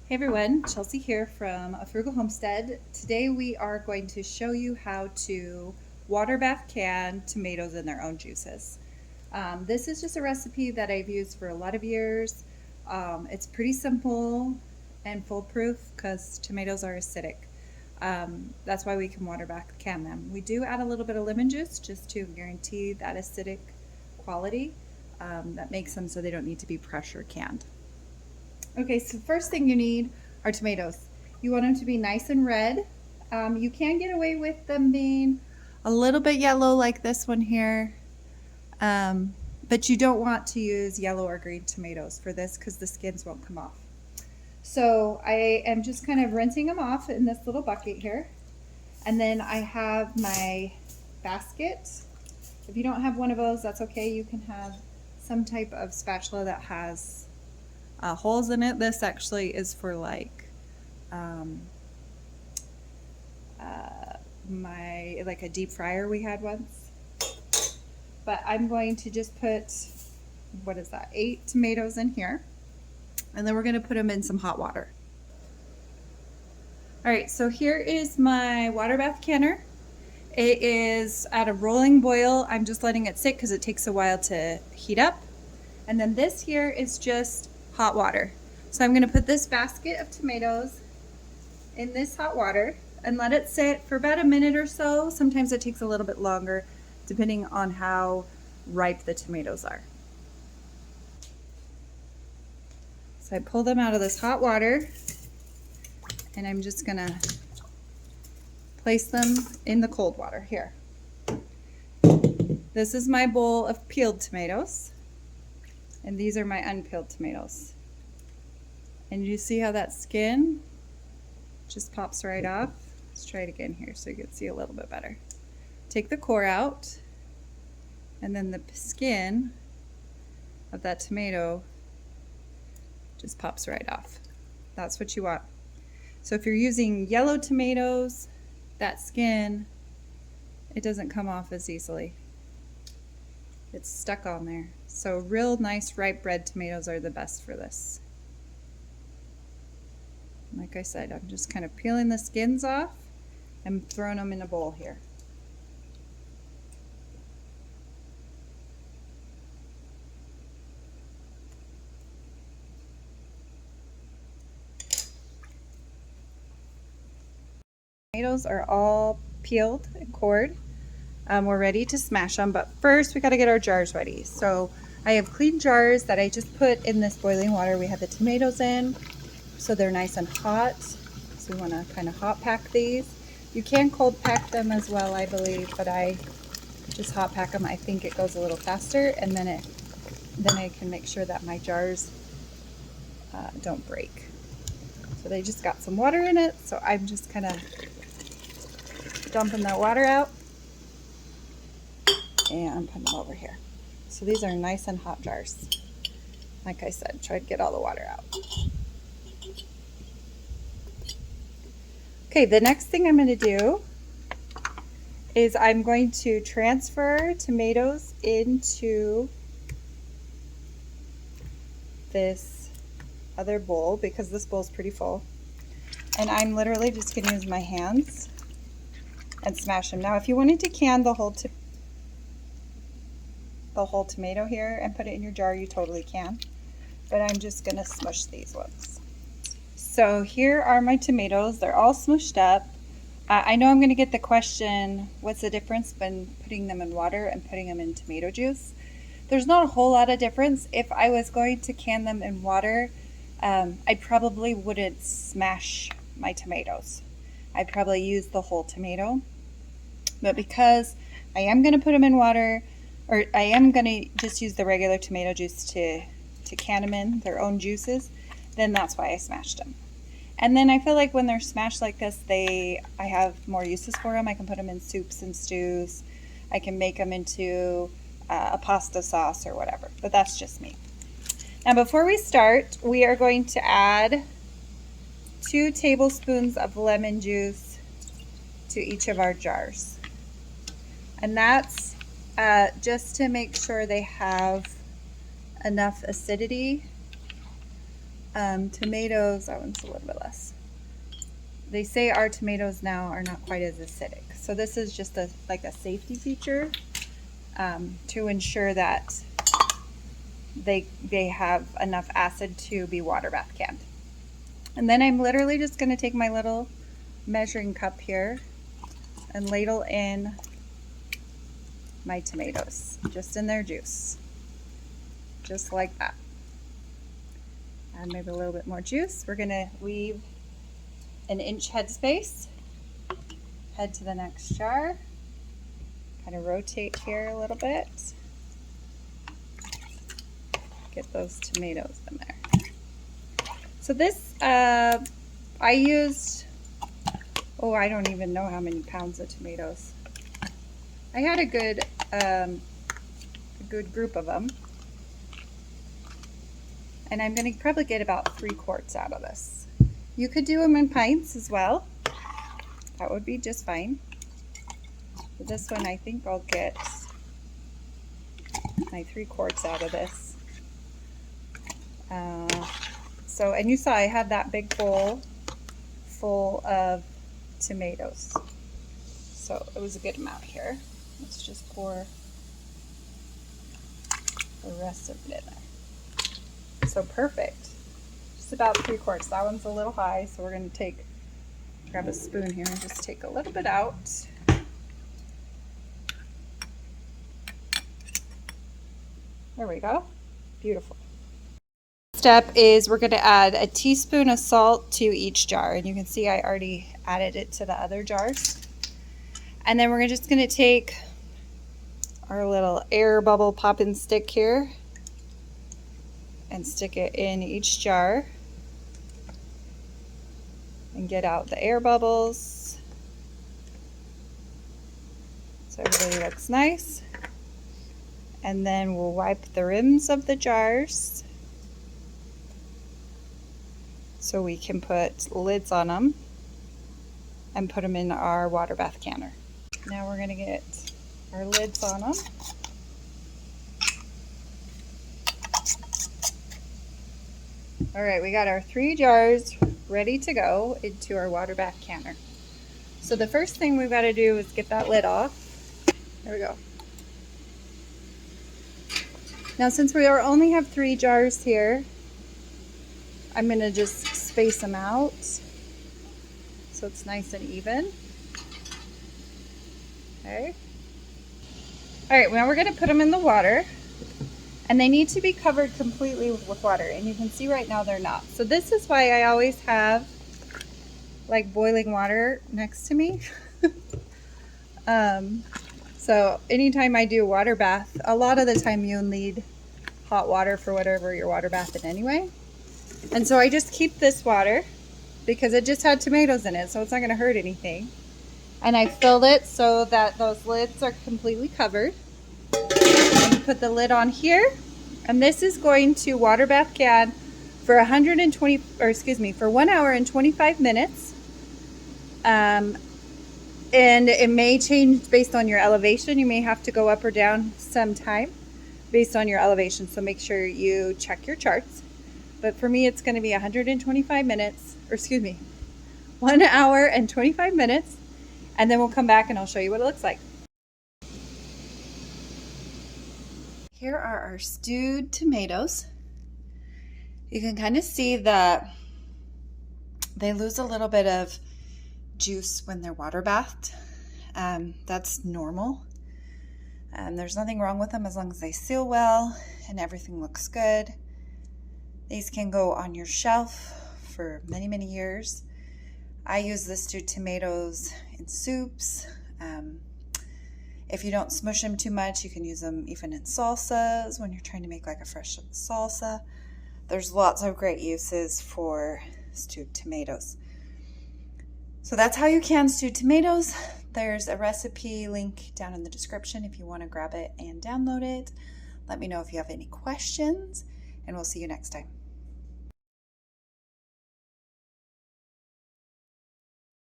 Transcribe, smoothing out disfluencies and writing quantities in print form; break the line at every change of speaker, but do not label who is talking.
Hey everyone, Chelsea here from A Frugal Homestead. Today we are going to show you how to water bath can tomatoes in their own juices. This is just a recipe that I've used for a lot of years. It's pretty simple and foolproof because tomatoes are acidic. That's why we can water bath can them. We do add a little bit of lemon juice just to guarantee that acidic quality that makes them so they don't need to be pressure canned. Okay, so first thing you need are tomatoes. You want them to be nice and red. You can get away with them being a little bit yellow like this one here, but you don't want to use yellow or green tomatoes for this because the skins won't come off. So I am just kind of rinsing them off in this little bucket here. And then I have my basket. If you don't have one of those, that's okay. You can have some type of spatula that has holes in it. This actually is for like like a deep fryer we had once. But I'm going to just put, what is that, 8 tomatoes in here. And then we're going to put them in some hot water. All right, so here is my water bath canner. It is at a rolling boil. I'm just letting it sit because it takes a while to heat up. And then this here is just hot water. So I'm going to put this basket of tomatoes in this hot water and let it sit for about a minute or so. Sometimes it takes a little bit longer depending on how ripe the tomatoes are. So I pull them out of this hot water and I'm just going to place them in the cold water here. This is my bowl of peeled tomatoes and these are my unpeeled tomatoes. And you see how that skin just pops right off? Let's try it again here so you can see a little bit better. Take the core out, and then the skin of that tomato just pops right off. That's what you want. So if you're using yellow tomatoes, that skin, it doesn't come off as easily. It's stuck on there. So real nice ripe red tomatoes are the best for this. Like I said, I'm just kind of peeling the skins off and throwing them in a bowl here. Tomatoes are all peeled and cored. We're ready to smash them, but first we got to get our jars ready. So I have clean jars that I just put in this boiling water. We have the tomatoes in, so they're nice and hot. So we want to kind of hot pack these. You can cold pack them as well, I believe, but I just hot pack them. I think it goes a little faster, and then I can make sure that my jars don't break. So they just got some water in it, so I'm just kind of dumping that water out and putting them over here. So these are nice and hot jars. Like I said, try to get all the water out. Okay, the next thing I'm going to do is I'm going to transfer tomatoes into this other bowl because this bowl is pretty full. And I'm literally just going to use my hands and smash them. Now, if you wanted to can the whole tomato here and put it in your jar, you totally can. But I'm just going to smush these ones. So here are my tomatoes. They're all smushed up. I know I'm going to get the question, what's the difference between putting them in water and putting them in tomato juice? There's not a whole lot of difference. If I was going to can them in water, I probably wouldn't smash my tomatoes. I'd probably use the whole tomato. But because I am going to put them in water, or I am going to just use the regular tomato juice to can them in their own juices, then that's why I smashed them. And then I feel like when they're smashed like this, I have more uses for them. I can put them in soups and stews. I can make them into a pasta sauce or whatever, but that's just me. Now before we start, we are going to add 2 tablespoons of lemon juice to each of our jars. And that's just to make sure they have enough acidity Tomatoes, that one's a little bit less. They say our tomatoes now are not quite as acidic. So this is just like a safety feature to ensure that they have enough acid to be water bath canned. And then I'm literally just going to take my little measuring cup here and ladle in my tomatoes, just in their juice, just like that. Add maybe a little bit more juice. We're going to leave an inch headspace. Head to the next jar. Kind of rotate here a little bit. Get those tomatoes in there. So this, I used, I don't even know how many pounds of tomatoes. I had a good group of them. And I'm going to probably get about 3 quarts out of this. You could do them in pints as well. That would be just fine. But this one, I think I'll get my 3 quarts out of this. And you saw I had that big bowl full of tomatoes. So it was a good amount here. Let's just pour the rest of it in there. So perfect. Just about 3 quarts. That one's a little high, so we're going to grab a spoon here and just take a little bit out. There we go. Beautiful. Step is we're going to add a teaspoon of salt to each jar, and you can see I already added it to the other jars. And then we're just going to take our little air bubble pop-in stick here and stick it in each jar and get out the air bubbles so everybody looks nice. And then we'll wipe the rims of the jars so we can put lids on them and put them in our water bath canner. Now we're going to get our lids on them. All right, we got our 3 jars ready to go into our water bath canner. So the first thing we've got to do is get that lid off. There we go. Now since we only have 3 jars here, I'm going to just space them out so it's nice and even. Okay. All right, now we're going to put them in the water, and they need to be covered completely with water, and you can see right now they're not. So this is why I always have like boiling water next to me. So anytime I do a water bath, a lot of the time you'll need hot water for whatever you're water bathing anyway. And so I just keep this water because it just had tomatoes in it, so it's not going to hurt anything. And I filled it so that those lids are completely covered. And put the lid on here, and this is going to water bath can for 1 hour and 25 minutes. And it may change based on your elevation. You may have to go up or down sometime based on your elevation, so make sure you check your charts. But for me, it's going to be 1 hour and 25 minutes, and then we'll come back and I'll show you what it looks like. Here are our stewed tomatoes. You can kind of see that they lose a little bit of juice when they're water bathed. That's normal. There's nothing wrong with them as long as they seal well and everything looks good. These can go on your shelf for many, many years. I use the stewed tomatoes in soups. If you don't smush them too much, you can use them even in salsas when you're trying to make like a fresh salsa. There's lots of great uses for stewed tomatoes. So that's how you can stewed tomatoes. There's a recipe link down in the description if you want to grab it and download it. Let me know if you have any questions, and we'll see you next time.